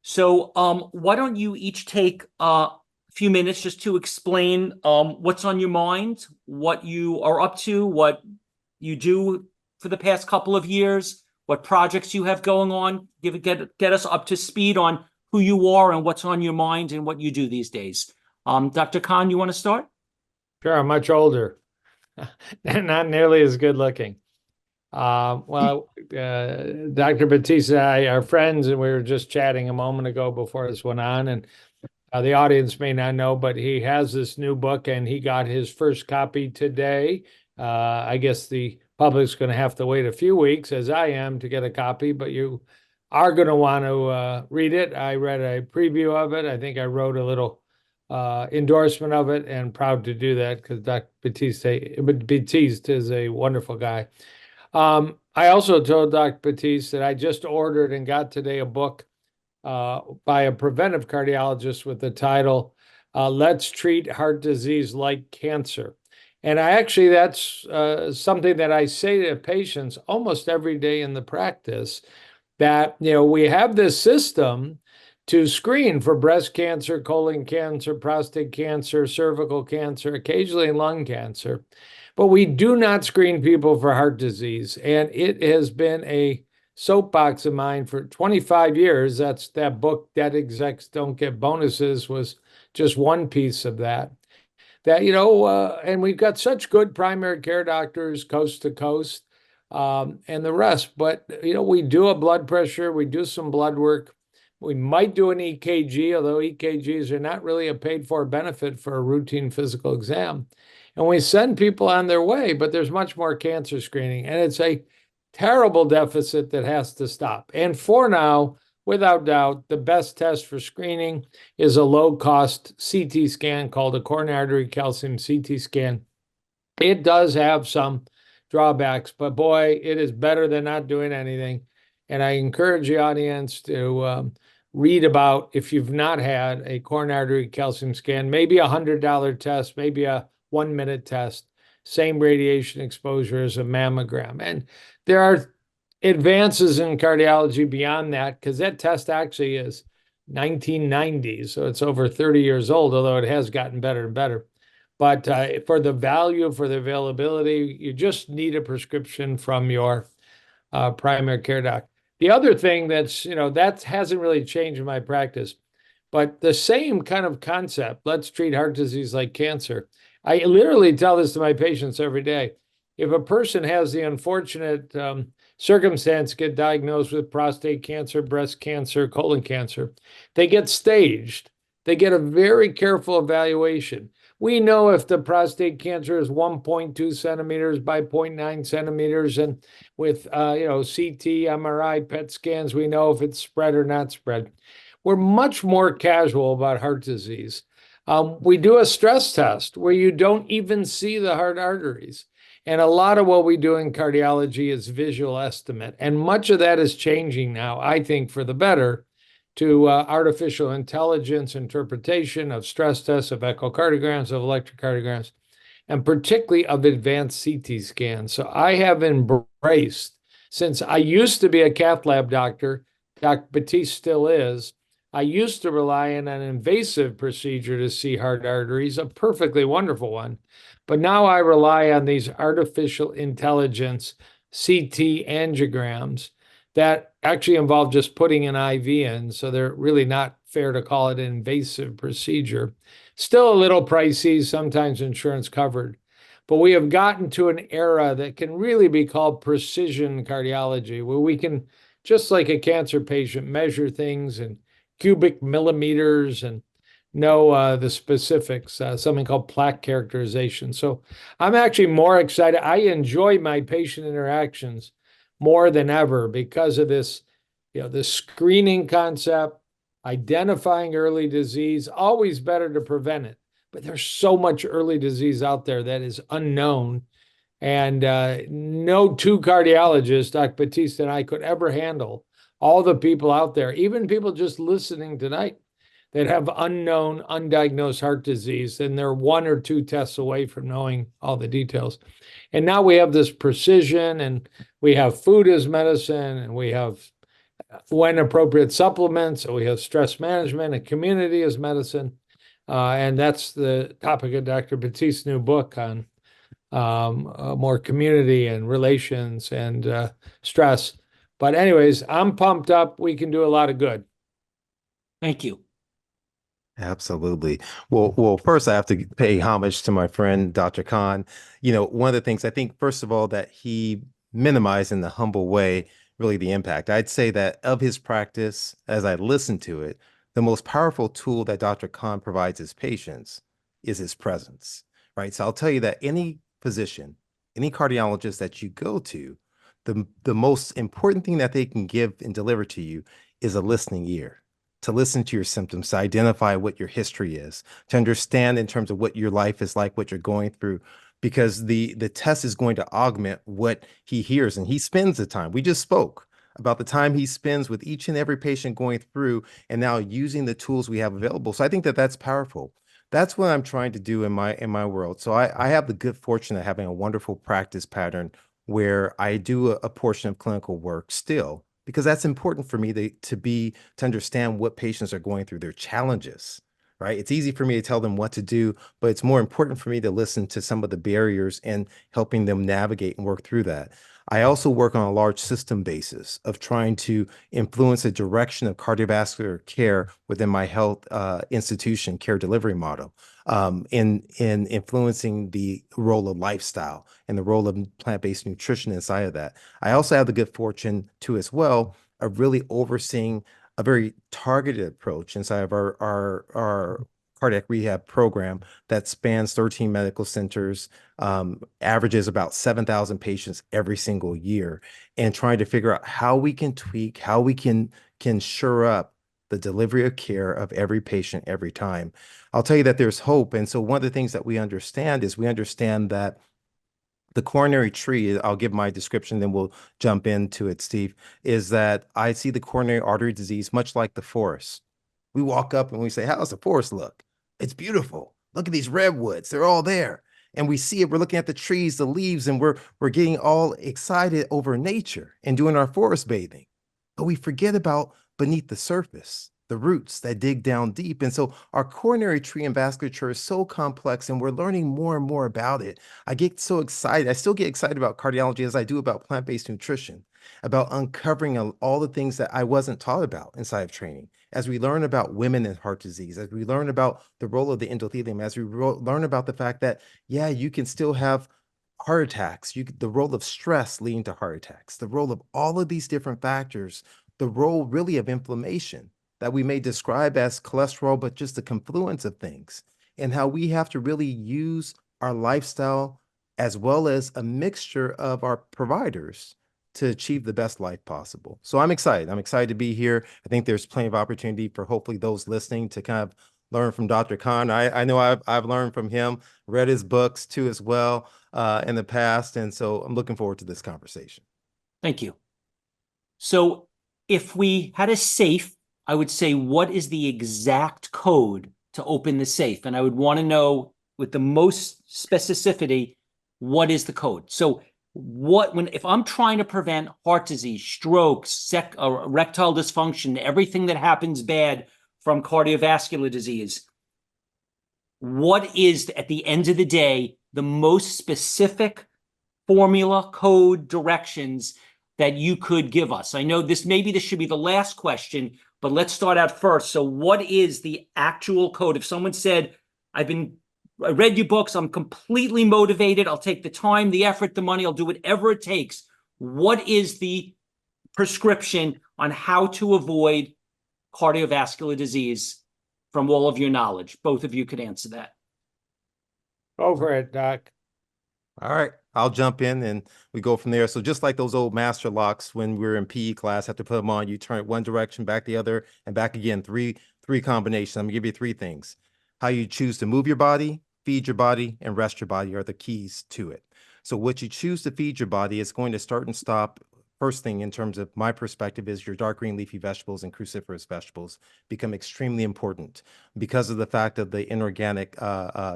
So, why don't you each take a few minutes just to explain what's on your mind, what you are up to, what you do for the past couple of years, what projects you have going on. Get us up to speed on who you are and what's on your mind and what you do these days. Dr. Kahn, you want to start? Sure, I'm much older and not nearly as good looking. Dr. Batiste and I are friends, and we were just chatting a moment ago before this went on. And the audience may not know, but he has this new book, and he got his first copy today. I guess the public's going to have to wait a few weeks, as I am, to get a copy, but you are going to want to read it. I read a preview of it. I think I wrote a little endorsement of it, and proud to do that because Dr. Batiste is a wonderful guy. I also told Dr. Batiste that I just ordered and got today a book by a preventive cardiologist with the title, Let's Treat Heart Disease Like Cancer. And that's something that I say to patients almost every day in the practice, that, we have this system to screen for breast cancer, colon cancer, prostate cancer, cervical cancer, occasionally lung cancer. But we do not screen people for heart disease. And it has been a soapbox of mine for 25 years. That's that book, Dead Execs Don't Get Bonuses, was just one piece of that. And we've got such good primary care doctors coast to coast, and the rest. But, we do a blood pressure, we do some blood work. We might do an EKG, although EKGs are not really a paid for benefit for a routine physical exam. And we send people on their way, but there's much more cancer screening. And it's a terrible deficit that has to stop. And for now, without doubt, the best test for screening is a low-cost CT scan called a coronary artery calcium CT scan. It does have some drawbacks, but boy, it is better than not doing anything. And I encourage the audience to read about, if you've not had a coronary artery calcium scan, maybe a $100 test, maybe a 1-minute test, same radiation exposure as a mammogram. And there are advances in cardiology beyond that, because that test actually is 1990, so it's over 30 years old, although it has gotten better and better. But for the value, for the availability, you just need a prescription from your primary care doc. The other thing that hasn't really changed in my practice, but the same kind of concept, let's treat heart disease like cancer. I literally tell this to my patients every day. If a person has the unfortunate circumstance, get diagnosed with prostate cancer, breast cancer, colon cancer, they get staged. They get a very careful evaluation. We know if the prostate cancer is 1.2 centimeters by 0.9 centimeters, and with CT, MRI, PET scans, we know if it's spread or not spread. We're much more casual about heart disease. We do a stress test where you don't even see the heart arteries. And a lot of what we do in cardiology is visual estimate. And much of that is changing now, I think, for the better, to artificial intelligence interpretation of stress tests, of echocardiograms, of electrocardiograms, and particularly of advanced CT scans. So I have embraced, since I used to be a cath lab doctor, Dr. Batiste still is, I used to rely on an invasive procedure to see heart arteries, a perfectly wonderful one. But now I rely on these artificial intelligence CT angiograms that actually involve just putting an IV in. So they're really not fair to call it an invasive procedure. Still a little pricey, sometimes insurance covered. But we have gotten to an era that can really be called precision cardiology, where we can, just like a cancer patient, measure things in cubic millimeters and know the specifics, something called plaque characterization. So I'm actually more excited. I enjoy my patient interactions more than ever because of this, the screening concept, identifying early disease, always better to prevent it. But there's so much early disease out there that is unknown. And no two cardiologists, Dr. Batiste and I, could ever handle all the people out there, even people just listening tonight, that have unknown, undiagnosed heart disease, and they're one or two tests away from knowing all the details. And now we have this precision, and we have food as medicine, and we have when appropriate, supplements. So we have stress management and community as medicine. And that's the topic of Dr. Batiste's new book on more community and relations and stress. But anyways, I'm pumped up. We can do a lot of good. Thank you. Absolutely. Well, first I have to pay homage to my friend Dr. Kahn. One of the things I think, first of all, that he minimized in the humble way, really the impact. I'd say that of his practice, as I listen to it, the most powerful tool that Dr. Kahn provides his patients is his presence, right? So I'll tell you that any physician, any cardiologist that you go to, the most important thing that they can give and deliver to you is a listening ear, to listen to your symptoms, to identify what your history is, to understand in terms of what your life is like, what you're going through, because the test is going to augment what he hears. And he spends the time. We just spoke about the time he spends with each and every patient going through and now using the tools we have available. So I think that that's powerful. That's what I'm trying to do in my world. So I have the good fortune of having a wonderful practice pattern where I do a portion of clinical work still, because that's important for me to understand what patients are going through, their challenges, right? It's easy for me to tell them what to do, but it's more important for me to listen to some of the barriers and helping them navigate and work through that. I also work on a large system basis of trying to influence the direction of cardiovascular care within my health institution care delivery model, in influencing the role of lifestyle and the role of plant-based nutrition inside of that. I also have the good fortune too, as well, of really overseeing a very targeted approach inside of our cardiac rehab program that spans 13 medical centers, averages about 7,000 patients every single year, and trying to figure out how we can tweak, how we can shore up the delivery of care of every patient every time. I'll tell you that there's hope. And so one of the things that we understand is we understand that the coronary tree, I'll give my description, then we'll jump into it, Steve, is that I see the coronary artery disease much like the forest. We walk up and we say, how's the forest look? It's beautiful. Look at these redwoods. They're all there. And we see it. We're looking at the trees, the leaves, and we're getting all excited over nature and doing our forest bathing. But we forget about beneath the surface, the roots that dig down deep. And so our coronary tree and vasculature is so complex, and we're learning more and more about it. I get so excited. I still get excited about cardiology as I do about plant-based nutrition, about uncovering all the things that I wasn't taught about inside of training. As we learn about women and heart disease, as we learn about the role of the endothelium, as we learn about the fact that, yeah, you can still have heart attacks, the role of stress leading to heart attacks, the role of all of these different factors, the role really of inflammation that we may describe as cholesterol, but just a confluence of things, and how we have to really use our lifestyle as well as a mixture of our providers to achieve the best life possible. So I'm excited. I'm excited to be here. I think there's plenty of opportunity for hopefully those listening to kind of learn from Dr. Kahn. I know I've learned from him, read his books too as well in the past. And so I'm looking forward to this conversation. Thank you. So if we had a safe, I would say, what is the exact code to open the safe? And I would want to know with the most specificity, what is the code? So if I'm trying to prevent heart disease, strokes, erectile dysfunction, everything that happens bad from cardiovascular disease, what is, at the end of the day, the most specific formula, code, directions that you could give us? I know this should be the last question, but let's start out first. So what is the actual code? If someone said, I read your books, I'm completely motivated, I'll take the time, the effort, the money, I'll do whatever it takes. What is the prescription on how to avoid cardiovascular disease from all of your knowledge? Both of you could answer that. Go for it, Doc. All right, I'll jump in and we go from there. So just like those old master locks when we were in PE class, have to put them on, you turn it one direction, back the other, and back again. Three combinations. I'm gonna give you three things. How you choose to move your body, feed your body, and rest your body are the keys to it. So what you choose to feed your body is going to start and stop. First thing in terms of my perspective is your dark green leafy vegetables and cruciferous vegetables become extremely important because of the fact of the inorganic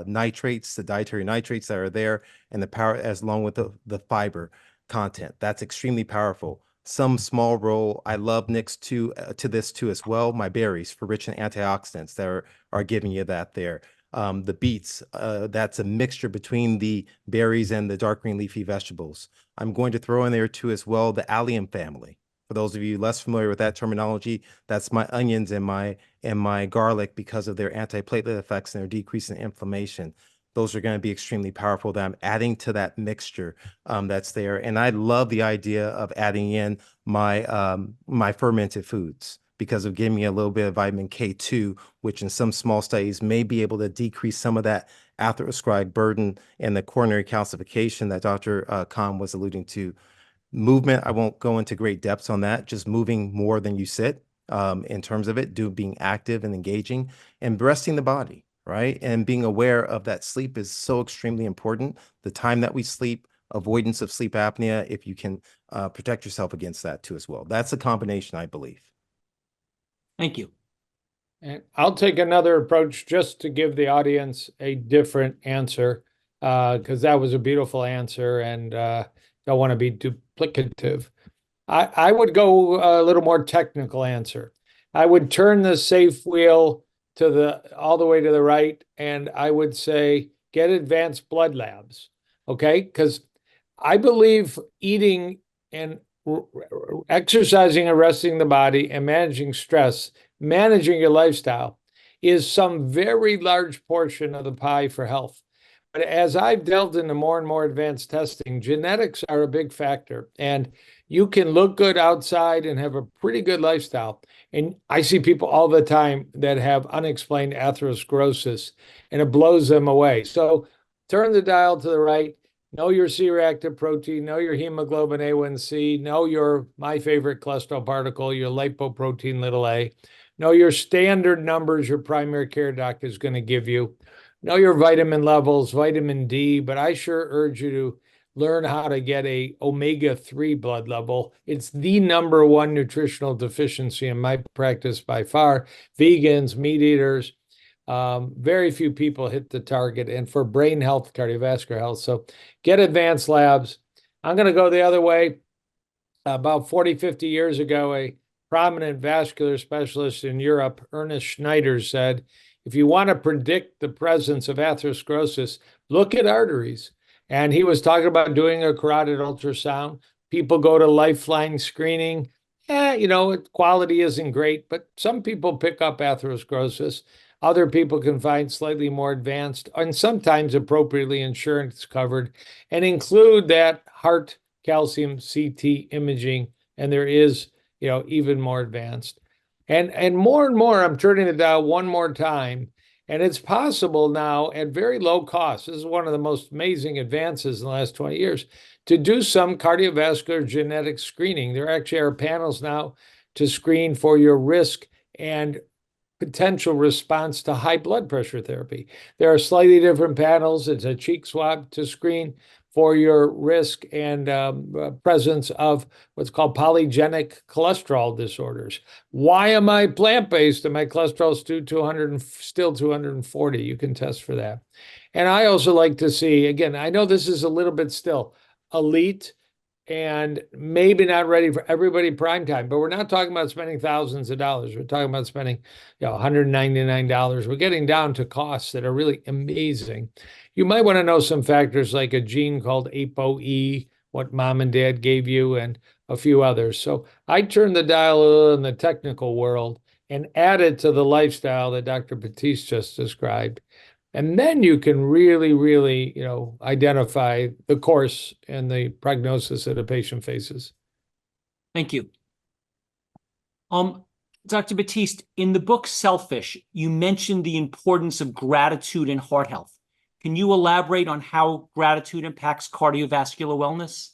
nitrates, the dietary nitrates that are there, and the power as along with the fiber content. That's extremely powerful. some small role. I love next to this too as well. My berries for rich in antioxidants that are giving you that there. The beets, that's a mixture between the berries and the dark green leafy vegetables. I'm going to throw in there too as well the allium family. For those of you less familiar with that terminology, that's my onions and my garlic because of their antiplatelet effects and their decrease in inflammation. Those are going to be extremely powerful that I'm adding to that mixture that's there. And I love the idea of adding in my fermented foods because of giving me a little bit of vitamin K2, which in some small studies may be able to decrease some of that atherosclerotic burden and the coronary calcification that Dr. Kahn was alluding to. Movement, I won't go into great depths on that, just moving more than you sit in terms of it, being active and engaging and resting the body, right? And being aware of that sleep is so extremely important. The time that we sleep, avoidance of sleep apnea, if you can protect yourself against that too as well. That's a combination, I believe. Thank you. And I'll take another approach just to give the audience a different answer, because that was a beautiful answer and don't want to be duplicative. I would go a little more technical answer. I would turn the safe wheel to all the way to the right, and I would say get advanced blood labs. Okay, because I believe eating and exercising and resting the body and managing stress, managing your lifestyle is some very large portion of the pie for health. But as I've delved into more and more advanced testing, genetics are a big factor. And you can look good outside and have a pretty good lifestyle. And I see people all the time that have unexplained atherosclerosis, and it blows them away. So turn the dial to the right. Know your C-reactive protein, know your hemoglobin A1C, know my favorite cholesterol particle, your lipoprotein little a, know your standard numbers your primary care doc is going to give you, know your vitamin levels, vitamin D, but I sure urge you to learn how to get a omega-3 blood level. It's the number one nutritional deficiency in my practice by far. Vegans, meat eaters, very few people hit the target, and for brain health, cardiovascular health. So get advanced labs. I'm going to go the other way. About 40, 50 years ago, a prominent vascular specialist in Europe, Ernest Schneider, said, if you want to predict the presence of atherosclerosis, look at arteries. And he was talking about doing a carotid ultrasound. People go to Lifeline screening. Quality isn't great, but some people pick up atherosclerosis. Other people can find slightly more advanced and sometimes appropriately insurance covered and include that heart calcium CT imaging. And there is, even more advanced. And more, I'm turning it down one more time. And it's possible now at very low cost. This is one of the most amazing advances in the last 20 years to do some cardiovascular genetic screening. There actually are panels now to screen for your risk and potential response to high blood pressure therapy. There are slightly different panels. It's a cheek swab to screen for your risk and presence of what's called polygenic cholesterol disorders. Why am I plant-based and my cholesterol is still 240? You can test for that. And I also like to see, again, I know this is a little bit still elite and maybe not ready for everybody prime time, but we're not talking about spending thousands of dollars. We're talking about spending, $199. We're getting down to costs that are really amazing. You might want to know some factors like a gene called ApoE, what mom and dad gave you, and a few others. So I turn the dial in the technical world and add it to the lifestyle that Dr. Batiste just described. And then you can really, really, identify the course and the prognosis that a patient faces. Thank you. Dr. Batiste, in the book Selfish, you mentioned the importance of gratitude in heart health. Can you elaborate on how gratitude impacts cardiovascular wellness?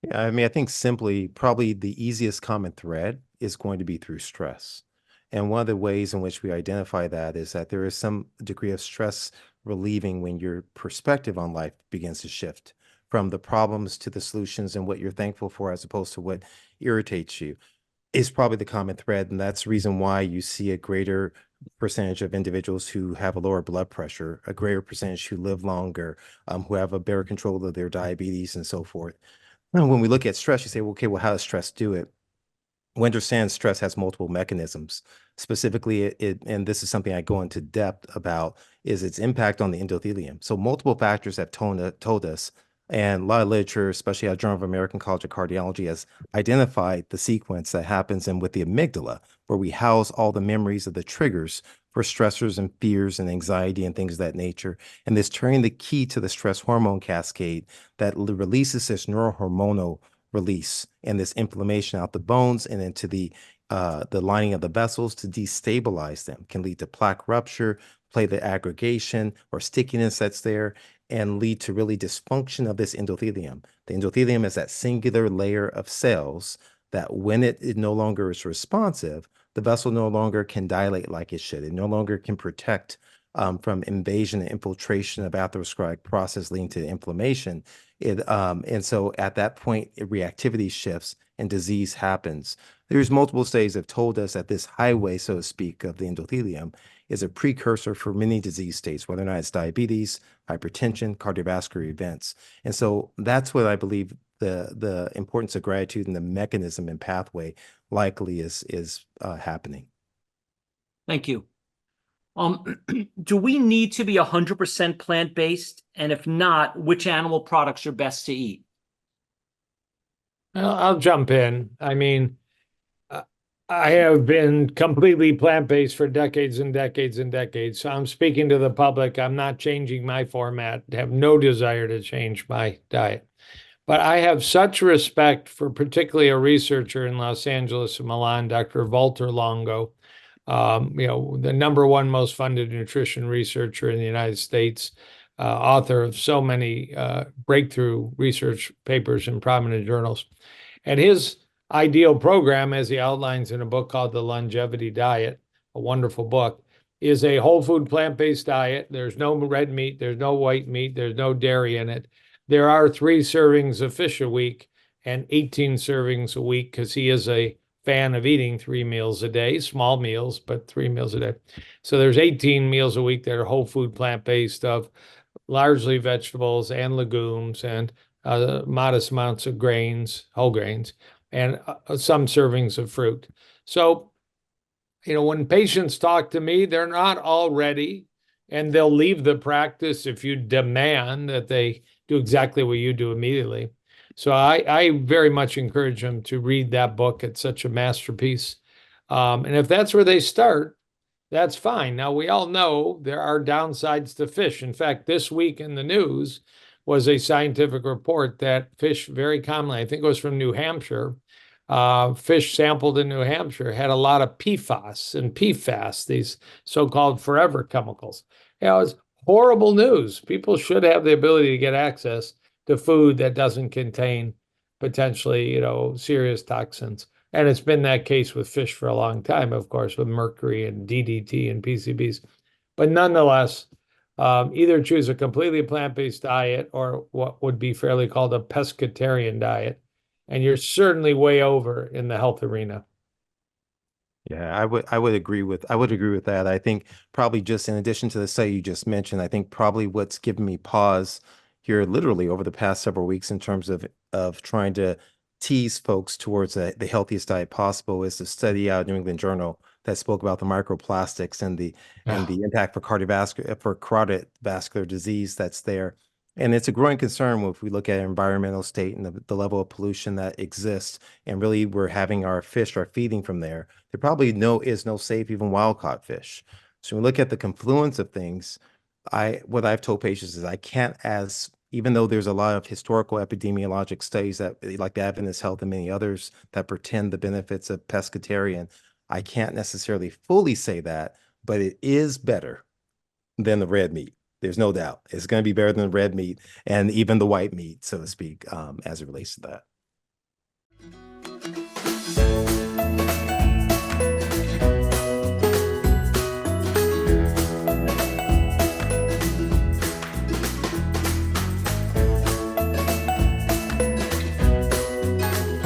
Yeah, I think simply, probably the easiest common thread is going to be through stress. And one of the ways in which we identify that is that there is some degree of stress relieving when your perspective on life begins to shift from the problems to the solutions and what you're thankful for as opposed to what irritates you is probably the common thread. And that's the reason why you see a greater percentage of individuals who have a lower blood pressure, a greater percentage who live longer, who have a better control of their diabetes and so forth. And when we look at stress, you say, well, okay, well, how does stress do it? We understand stress has multiple mechanisms. Specifically, and this is something I go into depth about, is its impact on the endothelium. So multiple factors have told us, and a lot of literature, especially at Journal of American College of Cardiology, has identified the sequence that happens in with the amygdala, where we house all the memories of the triggers for stressors and fears and anxiety and things of that nature. And this turning the key to the stress hormone cascade that releases this neurohormonal release and this inflammation out the bones and into the lining of the vessels to destabilize them, can lead to plaque rupture, platelet aggregation or stickiness that's there, and lead to really dysfunction of this endothelium. The endothelium is that singular layer of cells that when it no longer is responsive, the vessel no longer can dilate like it should. It no longer can protect from invasion and infiltration of atherosclerotic process leading to inflammation. And so at that point, reactivity shifts and disease happens. There's multiple studies that have told us that this highway, so to speak, of the endothelium is a precursor for many disease states, whether or not it's diabetes, hypertension, cardiovascular events. And so that's what I believe the importance of gratitude and the mechanism and pathway likely is happening. Thank you. Do we need to be 100% plant-based? And if not, which animal products are best to eat? I'll jump in. I mean, I have been completely plant-based for decades and decades and decades. So I'm speaking to the public. I'm not changing my format. I have no desire to change my diet. But I have such respect for particularly a researcher in Los Angeles and Milan, Dr. Walter Longo, the number one most funded nutrition researcher in the United States, author of so many breakthrough research papers in prominent journals. And his ideal program, as he outlines in a book called The Longevity Diet, a wonderful book, is a whole food plant-based diet. There's no red meat, there's no white meat, there's no dairy in it. There are 3 servings of fish a week and 18 servings a week because he is a fan of eating 3 meals a day, small meals, but 3 meals a day. So there's 18 meals a week that are whole food plant-based of largely vegetables and legumes and modest amounts of grains, whole grains, and some servings of fruit. So, when patients talk to me, they're not all ready, and they'll leave the practice if you demand that they do exactly what you do immediately. So I very much encourage them to read that book. It's such a masterpiece. And if that's where they start, that's fine. Now, we all know there are downsides to fish. In fact, this week in the news was a scientific report that fish very commonly, I think it was from New Hampshire, fish sampled in New Hampshire had a lot of PFAS and PFAS, these so-called forever chemicals. It's horrible news. People should have the ability to get access to food that doesn't contain potentially, serious toxins. And it's been that case with fish for a long time, of course, with mercury and DDT and PCBs. But nonetheless, either choose a completely plant-based diet or what would be fairly called a pescatarian diet, and you're certainly way over in the health arena. Yeah, I would agree with that. I think probably just in addition to the study you just mentioned, I think probably what's given me pause here literally over the past several weeks in terms of trying to tease folks towards the healthiest diet possible is the study out of New England Journal that spoke about the microplastics and the impact for cardiovascular vascular disease that's there. And it's a growing concern if we look at environmental state and the level of pollution that exists, and really we're having our fish are feeding from there. There probably is no safe, even wild caught fish. So when we look at the confluence of things, what I've told patients is I can't, even though there's a lot of historical epidemiologic studies that like the Adventist Health and many others that pretend the benefits of pescatarian, I can't necessarily fully say that, but it is better than the red meat. There's no doubt. It's going to be better than the red meat and even the white meat, so to speak, as it relates to that.